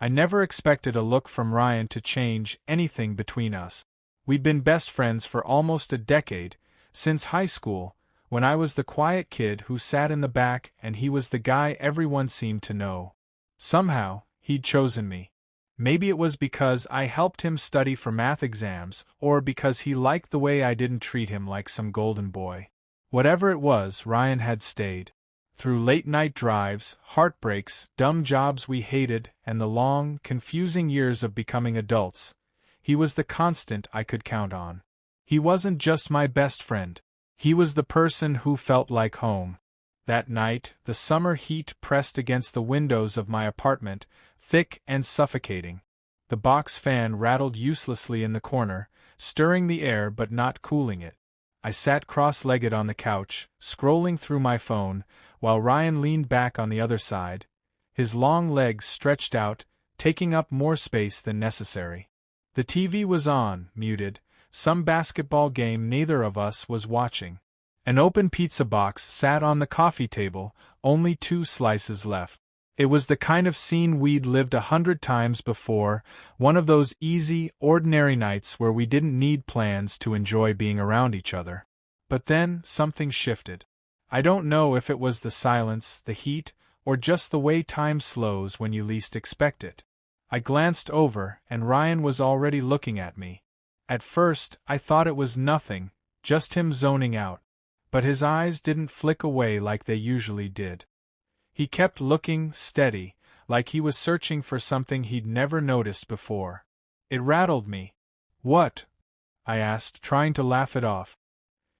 I never expected a look from Ryan to change anything between us. We'd been best friends for almost a decade, since high school, when I was the quiet kid who sat in the back and he was the guy everyone seemed to know. Somehow, he'd chosen me. Maybe it was because I helped him study for math exams, or because he liked the way I didn't treat him like some golden boy. Whatever it was, Ryan had stayed. Through late-night drives, heartbreaks, dumb jobs we hated, and the long, confusing years of becoming adults, he was the constant I could count on. He wasn't just my best friend. He was the person who felt like home. That night, the summer heat pressed against the windows of my apartment, thick and suffocating. The box fan rattled uselessly in the corner, stirring the air but not cooling it. I sat cross-legged on the couch, scrolling through my phone, while Ryan leaned back on the other side, his long legs stretched out, taking up more space than necessary. The TV was on, muted, some basketball game neither of us was watching. An open pizza box sat on the coffee table, only 2 slices left. It was the kind of scene we'd lived 100 times before, one of those easy, ordinary nights where we didn't need plans to enjoy being around each other. But then, something shifted. I don't know if it was the silence, the heat, or just the way time slows when you least expect it. I glanced over, and Ryan was already looking at me. At first, I thought it was nothing, just him zoning out. But his eyes didn't flick away like they usually did. He kept looking steady, like he was searching for something he'd never noticed before. It rattled me. "What?" I asked, trying to laugh it off.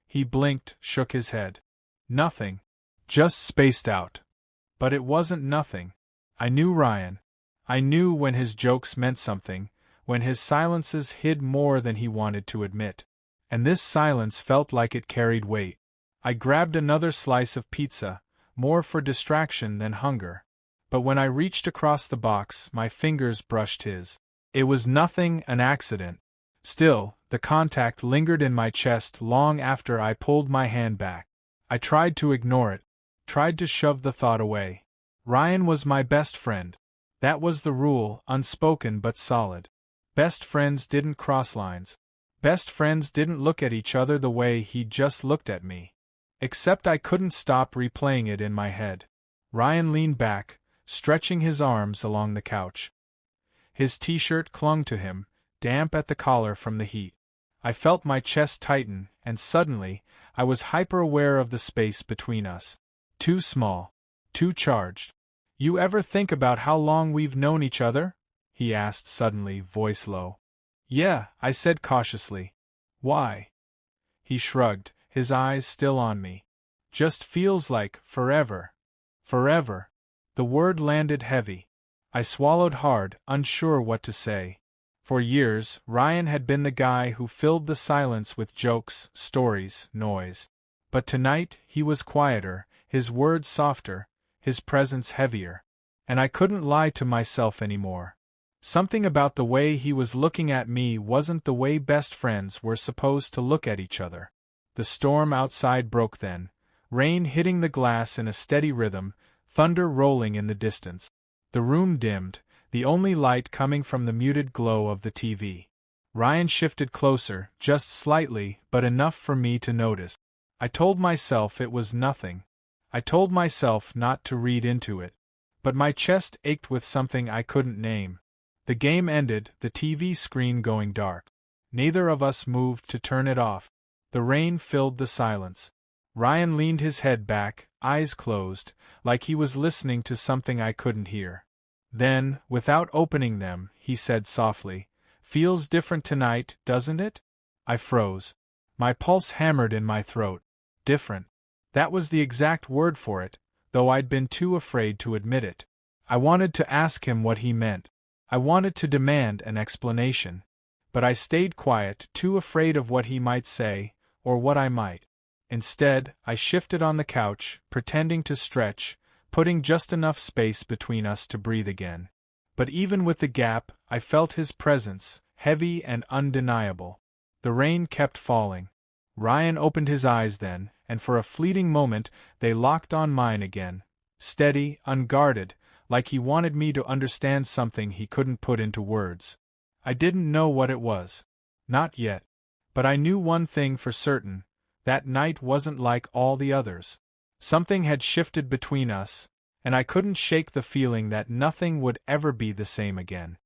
He blinked, shook his head. "Nothing. Just spaced out." But it wasn't nothing. I knew Ryan. I knew when his jokes meant something, when his silences hid more than he wanted to admit. And this silence felt like it carried weight. I grabbed another slice of pizza, more for distraction than hunger. But when I reached across the box, my fingers brushed his. It was nothing, an accident. Still, the contact lingered in my chest long after I pulled my hand back. I tried to ignore it, tried to shove the thought away. Ryan was my best friend. That was the rule, unspoken but solid. Best friends didn't cross lines. Best friends didn't look at each other the way he'd just looked at me. Except I couldn't stop replaying it in my head. Ryan leaned back, stretching his arms along the couch. His t-shirt clung to him, damp at the collar from the heat. I felt my chest tighten, and suddenly, I was hyper-aware of the space between us. Too small. Too charged. "You ever think about how long we've known each other?" he asked suddenly, voice low. "Yeah," I said cautiously. "Why?" He shrugged, his eyes still on me. "Just feels like forever." Forever. The word landed heavy. I swallowed hard, unsure what to say. For years, Ryan had been the guy who filled the silence with jokes, stories, noise. But tonight, he was quieter, his words softer, his presence heavier. And I couldn't lie to myself anymore. Something about the way he was looking at me wasn't the way best friends were supposed to look at each other. The storm outside broke then, rain hitting the glass in a steady rhythm, thunder rolling in the distance. The room dimmed, the only light coming from the muted glow of the TV. Ryan shifted closer, just slightly, but enough for me to notice. I told myself it was nothing. I told myself not to read into it. But my chest ached with something I couldn't name. The game ended, the TV screen going dark. Neither of us moved to turn it off. The rain filled the silence. Ryan leaned his head back, eyes closed, like he was listening to something I couldn't hear. Then, without opening them, he said softly, "Feels different tonight, doesn't it?" I froze. My pulse hammered in my throat. Different. That was the exact word for it, though I'd been too afraid to admit it. I wanted to ask him what he meant. I wanted to demand an explanation. But I stayed quiet, too afraid of what he might say, or what I might. Instead, I shifted on the couch, pretending to stretch, putting just enough space between us to breathe again. But even with the gap, I felt his presence, heavy and undeniable. The rain kept falling. Ryan opened his eyes then, and for a fleeting moment they locked on mine again, steady, unguarded, like he wanted me to understand something he couldn't put into words. I didn't know what it was. Not yet. But I knew one thing for certain: that night wasn't like all the others. Something had shifted between us, and I couldn't shake the feeling that nothing would ever be the same again.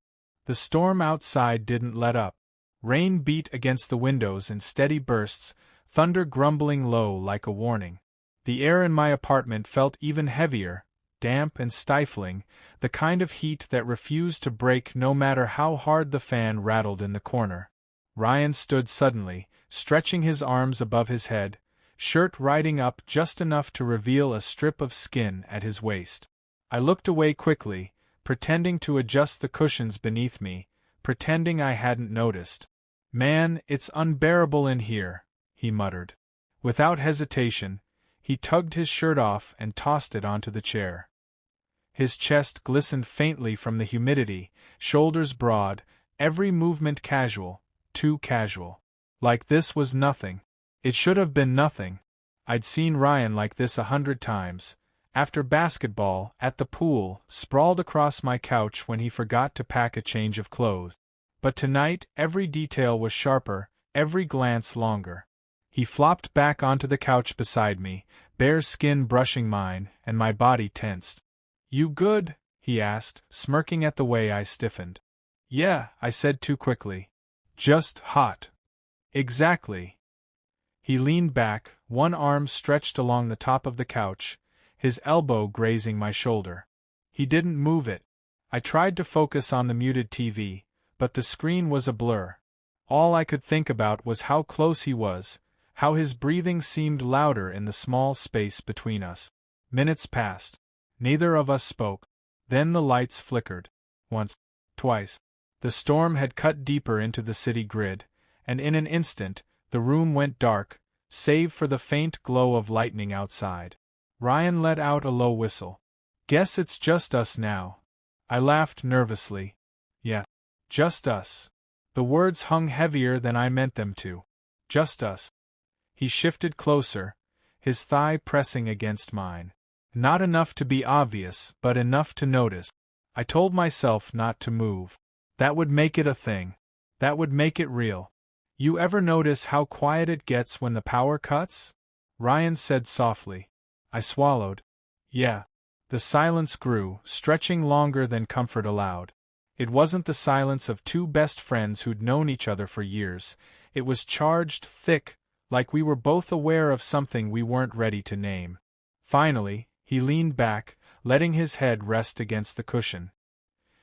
The storm outside didn't let up. Rain beat against the windows in steady bursts, thunder grumbling low like a warning. The air in my apartment felt even heavier, damp and stifling, the kind of heat that refused to break no matter how hard the fan rattled in the corner. Ryan stood suddenly, stretching his arms above his head, shirt riding up just enough to reveal a strip of skin at his waist. I looked away quickly, pretending to adjust the cushions beneath me, pretending I hadn't noticed. "Man, it's unbearable in here," he muttered. Without hesitation, he tugged his shirt off and tossed it onto the chair. His chest glistened faintly from the humidity, shoulders broad, every movement casual, too casual. Like this was nothing. It should have been nothing. I'd seen Ryan like this 100 times. After basketball, at the pool, sprawled across my couch when he forgot to pack a change of clothes. But tonight, every detail was sharper, every glance longer. He flopped back onto the couch beside me, bare skin brushing mine, and my body tensed. "You good?" he asked, smirking at the way I stiffened. "Yeah," I said too quickly. "Just hot." "Exactly." He leaned back, one arm stretched along the top of the couch, his elbow grazing my shoulder. He didn't move it. I tried to focus on the muted TV, but the screen was a blur. All I could think about was how close he was, how his breathing seemed louder in the small space between us. Minutes passed. Neither of us spoke. Then the lights flickered. Once, twice. The storm had cut deeper into the city grid, and in an instant, the room went dark, save for the faint glow of lightning outside. Ryan let out a low whistle. "Guess it's just us now." I laughed nervously. "Yeah. Just us." The words hung heavier than I meant them to. Just us. He shifted closer, his thigh pressing against mine. Not enough to be obvious, but enough to notice. I told myself not to move. That would make it a thing. That would make it real. "You ever notice how quiet it gets when the power cuts?" Ryan said softly. I swallowed. Yeah. The silence grew, stretching longer than comfort allowed. It wasn't the silence of two best friends who'd known each other for years. It was charged, thick, like we were both aware of something we weren't ready to name. Finally, he leaned back, letting his head rest against the cushion.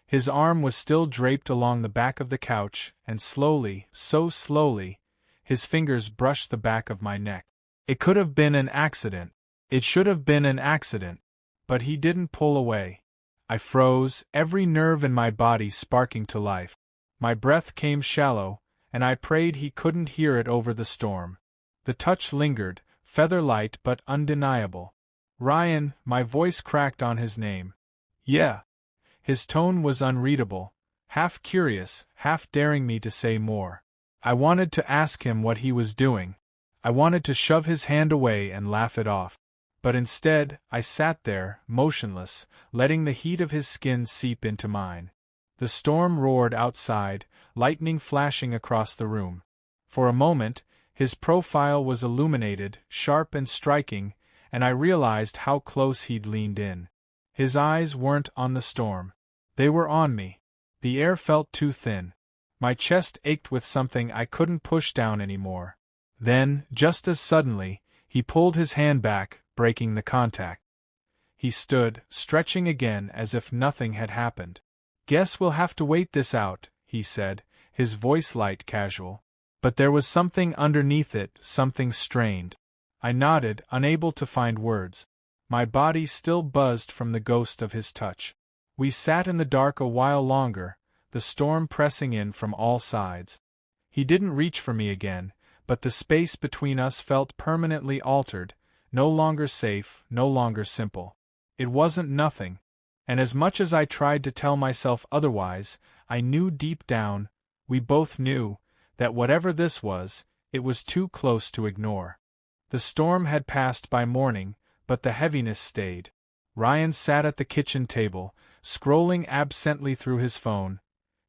His arm was still draped along the back of the couch, and slowly, so slowly, his fingers brushed the back of my neck. It could have been an accident. It should have been an accident. But he didn't pull away. I froze, every nerve in my body sparking to life. My breath came shallow, and I prayed he couldn't hear it over the storm. The touch lingered, feather-light but undeniable. "Ryan," my voice cracked on his name. "Yeah." His tone was unreadable, half curious, half daring me to say more. I wanted to ask him what he was doing. I wanted to shove his hand away and laugh it off. But instead, I sat there, motionless, letting the heat of his skin seep into mine. The storm roared outside, lightning flashing across the room. For a moment, his profile was illuminated, sharp and striking, and I realized how close he'd leaned in. His eyes weren't on the storm. They were on me. The air felt too thin. My chest ached with something I couldn't push down anymore. Then, just as suddenly, he pulled his hand back, breaking the contact. He stood, stretching again as if nothing had happened. "Guess we'll have to wait this out," he said, his voice light, casual. But there was something underneath it, something strained. I nodded, unable to find words. My body still buzzed from the ghost of his touch. We sat in the dark a while longer, the storm pressing in from all sides. He didn't reach for me again, but the space between us felt permanently altered, no longer safe, no longer simple. It wasn't nothing, and as much as I tried to tell myself otherwise, I knew deep down, we both knew, that whatever this was, it was too close to ignore. The storm had passed by morning, but the heaviness stayed. Ryan sat at the kitchen table, scrolling absently through his phone,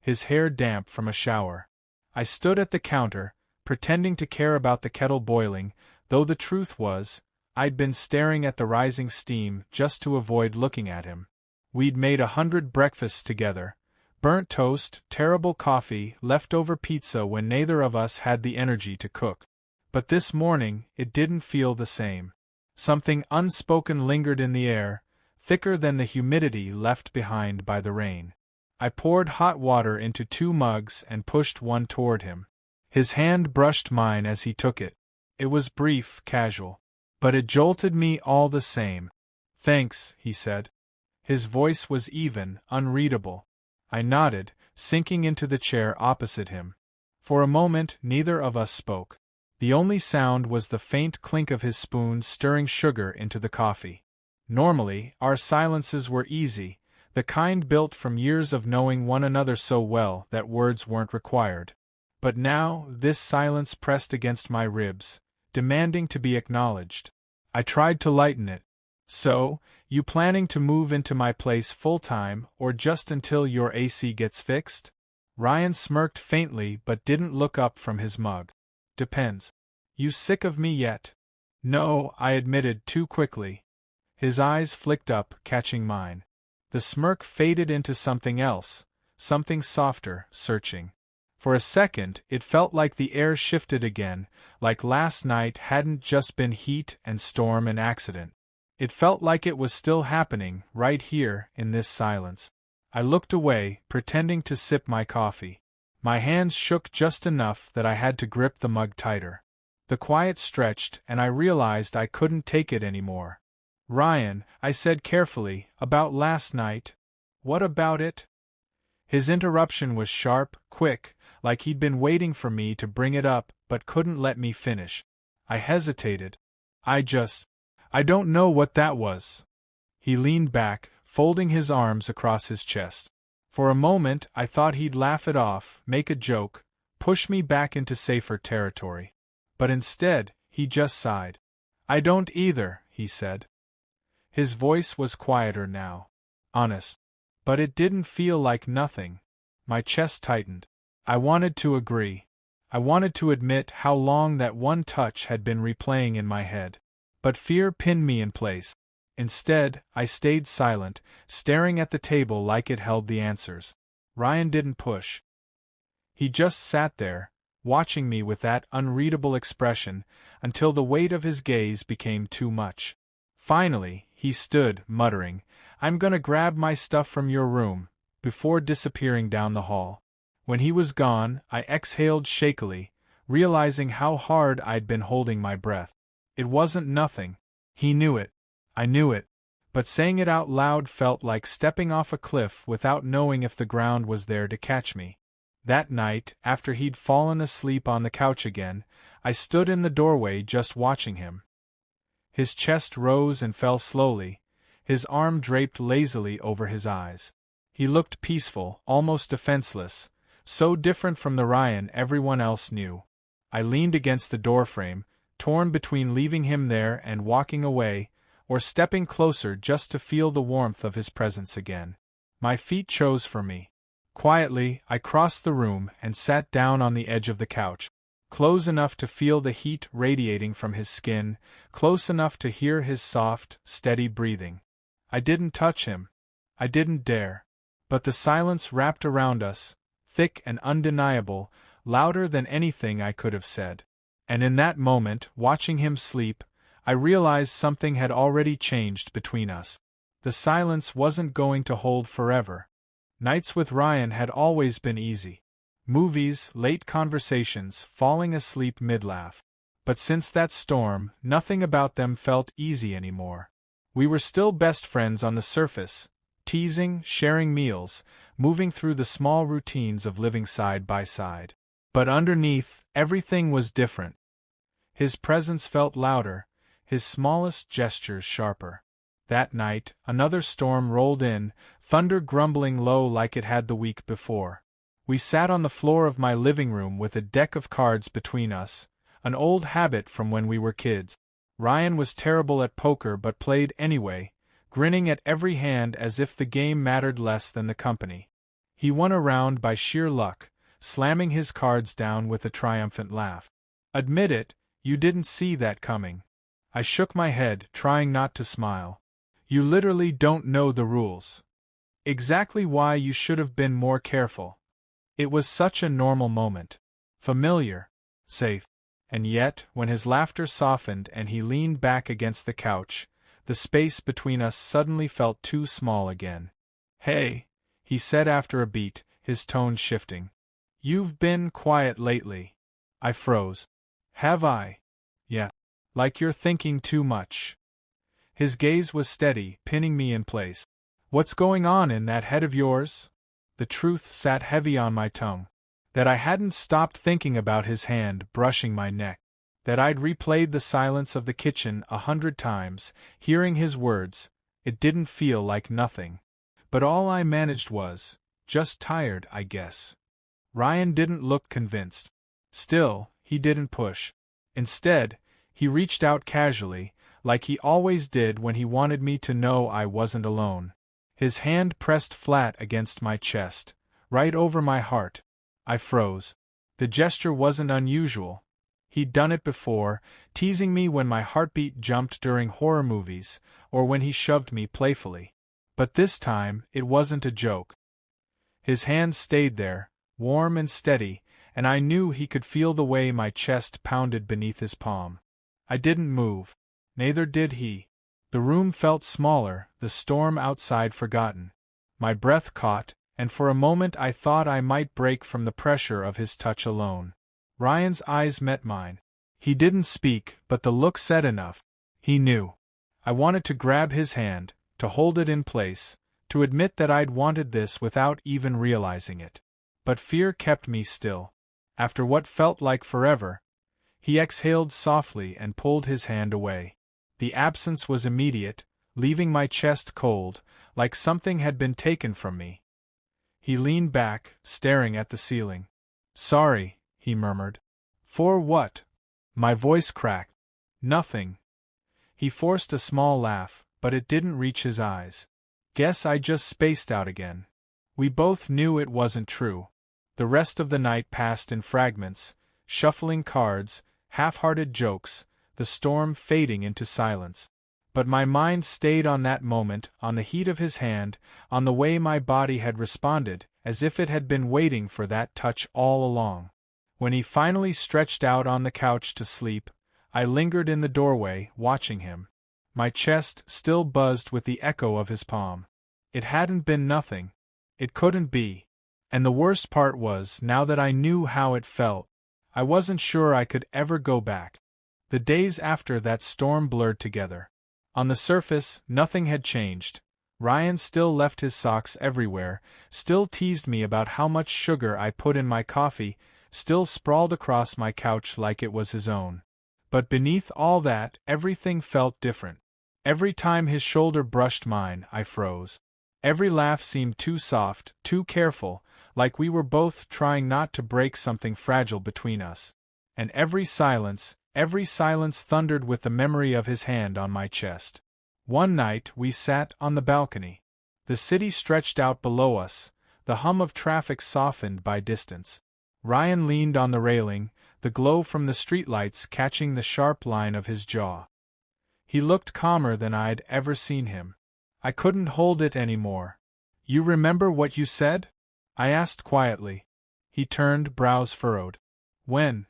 his hair damp from a shower. I stood at the counter, pretending to care about the kettle boiling, though the truth was, I'd been staring at the rising steam just to avoid looking at him. We'd made 100 breakfasts together. Burnt toast, terrible coffee, leftover pizza when neither of us had the energy to cook. But this morning, it didn't feel the same. Something unspoken lingered in the air, thicker than the humidity left behind by the rain. I poured hot water into 2 mugs and pushed one toward him. His hand brushed mine as he took it. It was brief, casual. But it jolted me all the same. "Thanks," he said. His voice was even, unreadable. I nodded, sinking into the chair opposite him. For a moment, neither of us spoke. The only sound was the faint clink of his spoon stirring sugar into the coffee. Normally, our silences were easy, the kind built from years of knowing one another so well that words weren't required. But now, this silence pressed against my ribs, demanding to be acknowledged. I tried to lighten it. "So, you planning to move into my place full-time, or just until your AC gets fixed?" Ryan smirked faintly but didn't look up from his mug. "Depends. You sick of me yet?" "No," I admitted too quickly. His eyes flicked up, catching mine. The smirk faded into something else, something softer, searching. For a second, it felt like the air shifted again, like last night hadn't just been heat and storm and accident. It felt like it was still happening, right here, in this silence. I looked away, pretending to sip my coffee. My hands shook just enough that I had to grip the mug tighter. The quiet stretched, and I realized I couldn't take it anymore. "Ryan," I said carefully, "about last night." "What about it?" His interruption was sharp, quick, like he'd been waiting for me to bring it up but couldn't let me finish. I hesitated. I don't know what that was." He leaned back, folding his arms across his chest. For a moment I thought he'd laugh it off, make a joke, push me back into safer territory. But instead, he just sighed. "I don't either," he said. His voice was quieter now. Honest. But it didn't feel like nothing. My chest tightened. I wanted to agree. I wanted to admit how long that one touch had been replaying in my head. But fear pinned me in place. Instead, I stayed silent, staring at the table like it held the answers. Ryan didn't push. He just sat there, watching me with that unreadable expression, until the weight of his gaze became too much. Finally, he stood, muttering, "I'm gonna grab my stuff from your room," before disappearing down the hall. When he was gone, I exhaled shakily, realizing how hard I'd been holding my breath. It wasn't nothing. He knew it. I knew it. But saying it out loud felt like stepping off a cliff without knowing if the ground was there to catch me. That night, after he'd fallen asleep on the couch again, I stood in the doorway just watching him. His chest rose and fell slowly, his arm draped lazily over his eyes. He looked peaceful, almost defenseless, so different from the Ryan everyone else knew. I leaned against the doorframe, torn between leaving him there and walking away, or stepping closer just to feel the warmth of his presence again. My feet chose for me. Quietly, I crossed the room and sat down on the edge of the couch, close enough to feel the heat radiating from his skin, close enough to hear his soft, steady breathing. I didn't touch him. I didn't dare. But the silence wrapped around us, thick and undeniable, louder than anything I could have said. And in that moment, watching him sleep, I realized something had already changed between us. The silence wasn't going to hold forever. Nights with Ryan had always been easy. Movies, late conversations, falling asleep mid-laugh. But since that storm, nothing about them felt easy anymore. We were still best friends on the surface, teasing, sharing meals, moving through the small routines of living side by side. But underneath, everything was different. His presence felt louder, his smallest gestures sharper. That night, another storm rolled in, thunder grumbling low like it had the week before. We sat on the floor of my living room with a deck of cards between us, an old habit from when we were kids. Ryan was terrible at poker but played anyway, grinning at every hand as if the game mattered less than the company. He won a round by sheer luck, slamming his cards down with a triumphant laugh. Admit it, you didn't see that coming. I shook my head, trying not to smile. You literally don't know the rules. Exactly why you should have been more careful. It was such a normal moment. Familiar. Safe. And yet, when his laughter softened and he leaned back against the couch, the space between us suddenly felt too small again. Hey, he said after a beat, his tone shifting. You've been quiet lately. I froze. Have I? Yeah. Like you're thinking too much. His gaze was steady, pinning me in place. What's going on in that head of yours? The truth sat heavy on my tongue. That I hadn't stopped thinking about his hand brushing my neck. That I'd replayed the silence of the kitchen 100 times, hearing his words. It didn't feel like nothing. But all I managed was, just tired, I guess. Ryan didn't look convinced. Still, he didn't push. Instead, he reached out casually, like he always did when he wanted me to know I wasn't alone. His hand pressed flat against my chest, right over my heart. I froze. The gesture wasn't unusual. He'd done it before, teasing me when my heartbeat jumped during horror movies, or when he shoved me playfully. But this time, it wasn't a joke. His hand stayed there, warm and steady, and I knew he could feel the way my chest pounded beneath his palm. I didn't move. Neither did he. The room felt smaller, the storm outside forgotten. My breath caught, and for a moment I thought I might break from the pressure of his touch alone. Ryan's eyes met mine. He didn't speak, but the look said enough. He knew. I wanted to grab his hand, to hold it in place, to admit that I'd wanted this without even realizing it. But fear kept me still. After what felt like forever, he exhaled softly and pulled his hand away. The absence was immediate, leaving my chest cold, like something had been taken from me. He leaned back, staring at the ceiling. Sorry, he murmured. For what? My voice cracked. Nothing. He forced a small laugh, but it didn't reach his eyes. Guess I just spaced out again. We both knew it wasn't true. The rest of the night passed in fragments, shuffling cards, half-hearted jokes, the storm fading into silence. But my mind stayed on that moment, on the heat of his hand, on the way my body had responded, as if it had been waiting for that touch all along. When he finally stretched out on the couch to sleep, I lingered in the doorway, watching him. My chest still buzzed with the echo of his palm. It hadn't been nothing. It couldn't be. And the worst part was, now that I knew how it felt, I wasn't sure I could ever go back. The days after that storm blurred together. On the surface, nothing had changed. Ryan still left his socks everywhere, still teased me about how much sugar I put in my coffee, still sprawled across my couch like it was his own. But beneath all that, everything felt different. Every time his shoulder brushed mine, I froze. Every laugh seemed too soft, too careful, like we were both trying not to break something fragile between us. And every silence thundered with the memory of his hand on my chest. One night we sat on the balcony. The city stretched out below us, the hum of traffic softened by distance. Ryan leaned on the railing, the glow from the streetlights catching the sharp line of his jaw. He looked calmer than I'd ever seen him. I couldn't hold it anymore. You remember what you said? I asked quietly. He turned, brows furrowed. When?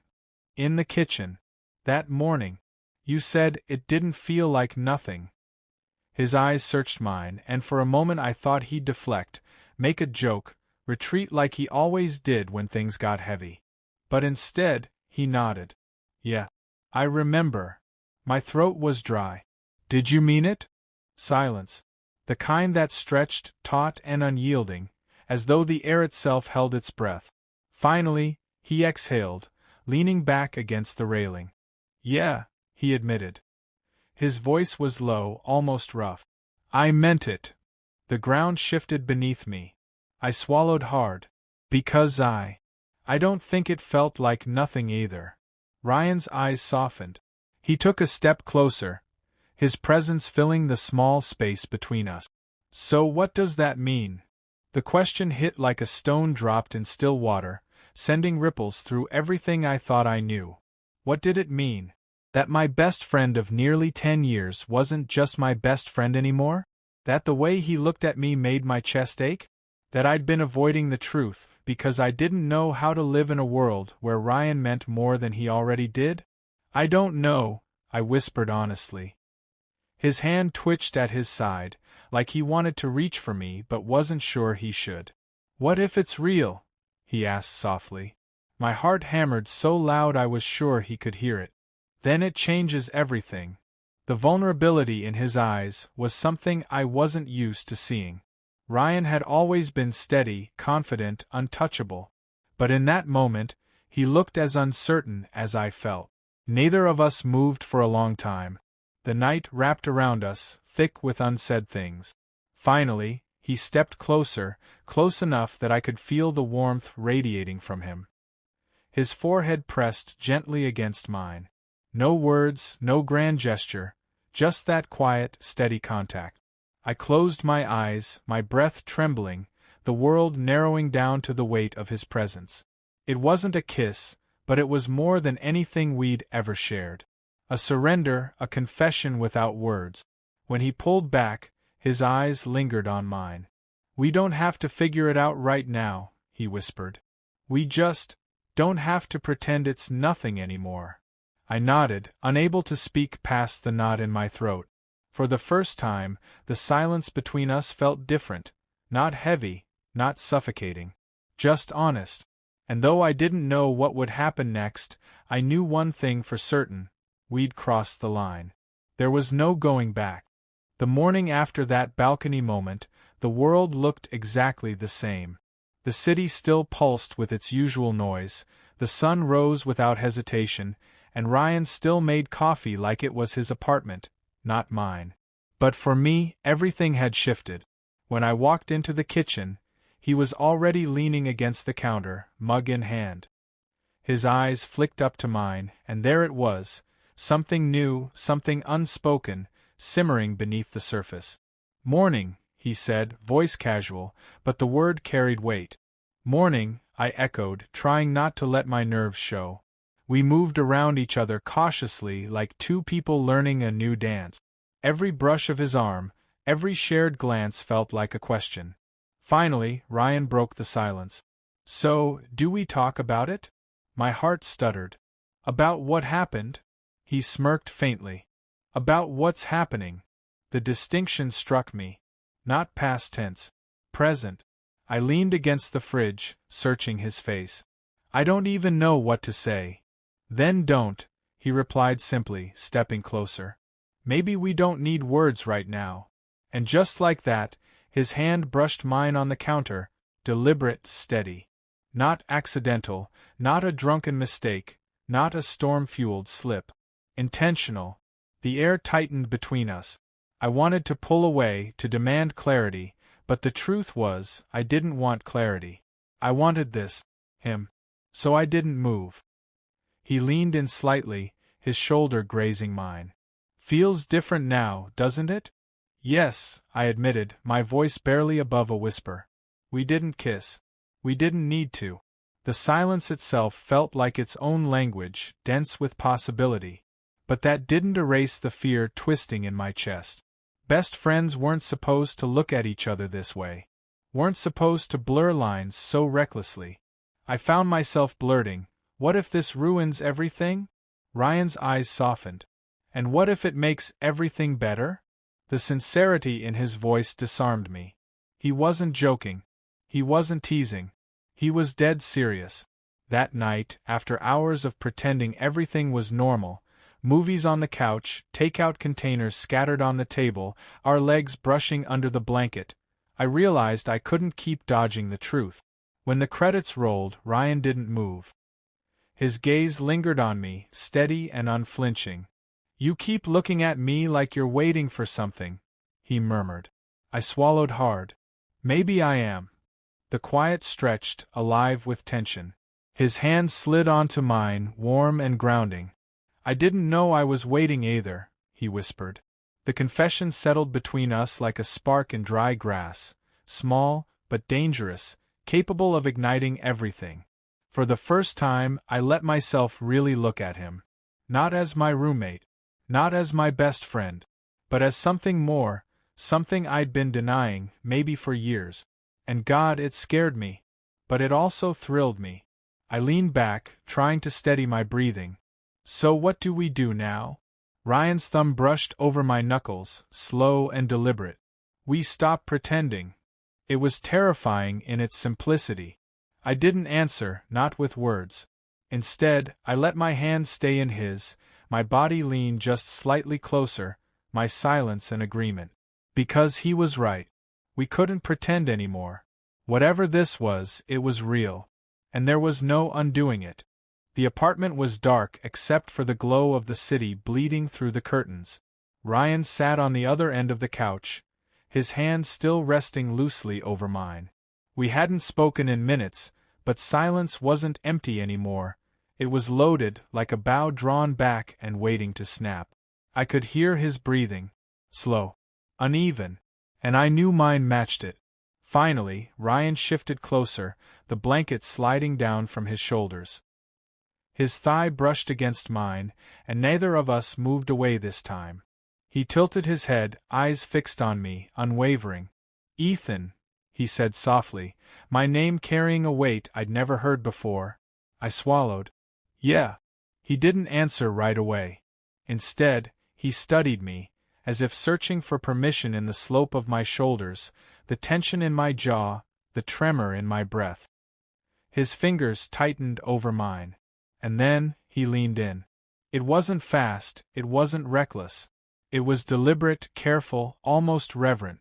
In the kitchen. That morning. You said it didn't feel like nothing. His eyes searched mine, and for a moment I thought he'd deflect, make a joke, retreat like he always did when things got heavy. But instead, he nodded. Yeah. I remember. My throat was dry. Did you mean it? Silence. The kind that stretched, taut and unyielding, as though the air itself held its breath. Finally, he exhaled, leaning back against the railing. Yeah, he admitted. His voice was low, almost rough. I meant it. The ground shifted beneath me. I swallowed hard. Because I don't think it felt like nothing either. Ryan's eyes softened. He took a step closer, his presence filling the small space between us. So what does that mean? The question hit like a stone dropped in still water, sending ripples through everything I thought I knew. What did it mean? That my best friend of nearly 10 years wasn't just my best friend anymore? That the way he looked at me made my chest ache? That I'd been avoiding the truth because I didn't know how to live in a world where Ryan meant more than he already did? I don't know, I whispered honestly. His hand twitched at his side, like he wanted to reach for me but wasn't sure he should. What if it's real? He asked softly. My heart hammered so loud I was sure he could hear it. Then it changes everything. The vulnerability in his eyes was something I wasn't used to seeing. Ryan had always been steady, confident, untouchable. But in that moment, he looked as uncertain as I felt. Neither of us moved for a long time. The night wrapped around us, thick with unsaid things. Finally, he stepped closer, close enough that I could feel the warmth radiating from him. His forehead pressed gently against mine. No words, no grand gesture, just that quiet, steady contact. I closed my eyes, my breath trembling, the world narrowing down to the weight of his presence. It wasn't a kiss, but it was more than anything we'd ever shared. A surrender, a confession without words. When he pulled back, his eyes lingered on mine. We don't have to figure it out right now, he whispered. We just don't have to pretend it's nothing anymore. I nodded, unable to speak past the knot in my throat. For the first time, the silence between us felt different, not heavy, not suffocating. Just honest. And though I didn't know what would happen next, I knew one thing for certain. We'd crossed the line. There was no going back. The morning after that balcony moment, the world looked exactly the same. The city still pulsed with its usual noise, the sun rose without hesitation, and Ryan still made coffee like it was his apartment, not mine. But for me, everything had shifted. When I walked into the kitchen, he was already leaning against the counter, mug in hand. His eyes flicked up to mine, and there it was, something new, something unspoken, simmering beneath the surface. "Morning," he said, voice casual, but the word carried weight. "Morning," I echoed, trying not to let my nerves show. We moved around each other cautiously like two people learning a new dance. Every brush of his arm, every shared glance felt like a question. Finally, Ryan broke the silence. "So, do we talk about it?" My heart stuttered. "About what happened?" He smirked faintly. "About what's happening." The distinction struck me. Not past tense. Present. I leaned against the fridge, searching his face. "I don't even know what to say." "Then don't," he replied simply, stepping closer. "Maybe we don't need words right now." And just like that, his hand brushed mine on the counter, deliberate, steady. Not accidental, not a drunken mistake, not a storm-fueled slip. Intentional. The air tightened between us. I wanted to pull away, to demand clarity, but the truth was, I didn't want clarity. I wanted this, him. So I didn't move. He leaned in slightly, his shoulder grazing mine. "Feels different now, doesn't it?" "Yes," I admitted, my voice barely above a whisper. We didn't kiss. We didn't need to. The silence itself felt like its own language, dense with possibility. But that didn't erase the fear twisting in my chest. Best friends weren't supposed to look at each other this way. Weren't supposed to blur lines so recklessly. I found myself blurting, "What if this ruins everything?" Ryan's eyes softened. "And what if it makes everything better?" The sincerity in his voice disarmed me. He wasn't joking. He wasn't teasing. He was dead serious. That night, after hours of pretending everything was normal, movies on the couch, takeout containers scattered on the table, our legs brushing under the blanket, I realized I couldn't keep dodging the truth. When the credits rolled, Ryan didn't move. His gaze lingered on me, steady and unflinching. "You keep looking at me like you're waiting for something," he murmured. I swallowed hard. "Maybe I am." The quiet stretched, alive with tension. His hand slid onto mine, warm and grounding. "I didn't know I was waiting either," he whispered. The confession settled between us like a spark in dry grass, small, but dangerous, capable of igniting everything. For the first time, I let myself really look at him. Not as my roommate, not as my best friend, but as something more, something I'd been denying, maybe for years. And God, it scared me. But it also thrilled me. I leaned back, trying to steady my breathing. So what do we do now? Ryan's thumb brushed over my knuckles, slow and deliberate. We stop pretending. It was terrifying in its simplicity. I didn't answer, not with words. Instead, I let my hand stay in his, my body lean just slightly closer, my silence an agreement. Because he was right. We couldn't pretend anymore. Whatever this was, it was real. And there was no undoing it. The apartment was dark except for the glow of the city bleeding through the curtains. Ryan sat on the other end of the couch, his hand still resting loosely over mine. We hadn't spoken in minutes, but silence wasn't empty anymore. It was loaded, like a bow drawn back and waiting to snap. I could hear his breathing. Slow. Uneven. And I knew mine matched it. Finally, Ryan shifted closer, the blanket sliding down from his shoulders. His thigh brushed against mine, and neither of us moved away this time. He tilted his head, eyes fixed on me, unwavering. "Ethan," he said softly, my name carrying a weight I'd never heard before. I swallowed. "Yeah." He didn't answer right away. Instead, he studied me, as if searching for permission in the slope of my shoulders, the tension in my jaw, the tremor in my breath. His fingers tightened over mine. And then, he leaned in. It wasn't fast, it wasn't reckless. It was deliberate, careful, almost reverent.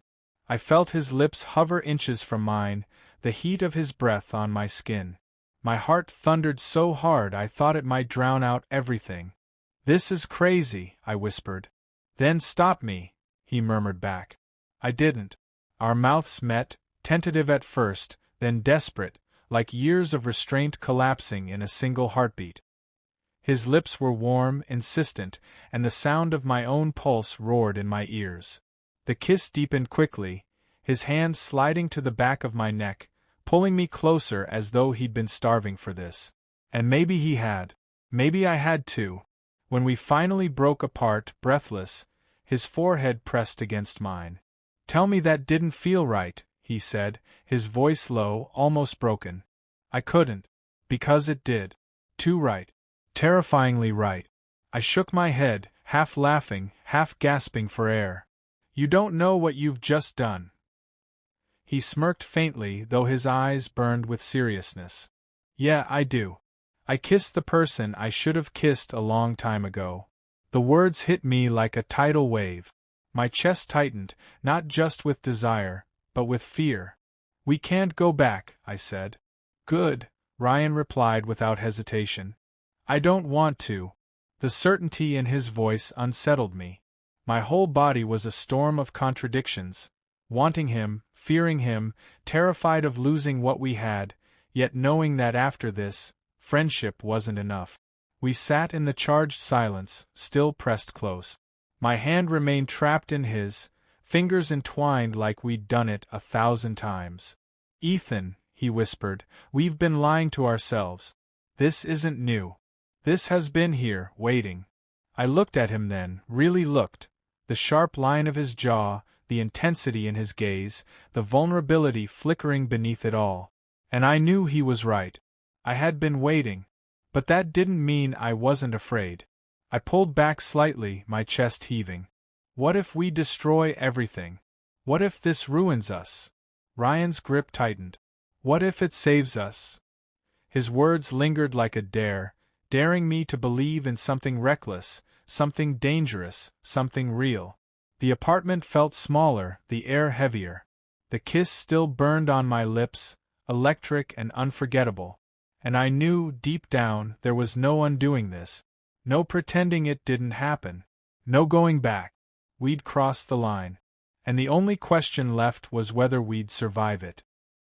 I felt his lips hover inches from mine, the heat of his breath on my skin. My heart thundered so hard I thought it might drown out everything. "This is crazy," I whispered. "Then stop me," he murmured back. I didn't. Our mouths met, tentative at first, then desperate, like years of restraint collapsing in a single heartbeat. His lips were warm, insistent, and the sound of my own pulse roared in my ears. The kiss deepened quickly, his hand sliding to the back of my neck, pulling me closer as though he'd been starving for this. And maybe he had. Maybe I had too. When we finally broke apart, breathless, his forehead pressed against mine. "Tell me that didn't feel right," he said, his voice low, almost broken. I couldn't. Because it did. Too right. Terrifyingly right. I shook my head, half laughing, half gasping for air. "You don't know what you've just done." He smirked faintly, though his eyes burned with seriousness. "Yeah, I do. I kissed the person I should have kissed a long time ago." The words hit me like a tidal wave. My chest tightened, not just with desire, but with fear. "We can't go back," I said. "Good," Ryan replied without hesitation. "I don't want to." The certainty in his voice unsettled me. My whole body was a storm of contradictions, wanting him, fearing him, terrified of losing what we had, yet knowing that after this, friendship wasn't enough. We sat in the charged silence, still pressed close. My hand remained trapped in his, fingers entwined like we'd done it 1,000 times. "Ethan," he whispered, "we've been lying to ourselves. This isn't new. This has been here, waiting." I looked at him then, really looked. The sharp line of his jaw, the intensity in his gaze, the vulnerability flickering beneath it all. And I knew he was right. I had been waiting. But that didn't mean I wasn't afraid. I pulled back slightly, my chest heaving. What if we destroy everything? What if this ruins us? Ryan's grip tightened. What if it saves us? His words lingered like a dare, daring me to believe in something reckless, something dangerous, something real. The apartment felt smaller, the air heavier. The kiss still burned on my lips, electric and unforgettable. And I knew, deep down, there was no undoing this. No pretending it didn't happen. No going back. We'd crossed the line. And the only question left was whether we'd survive it.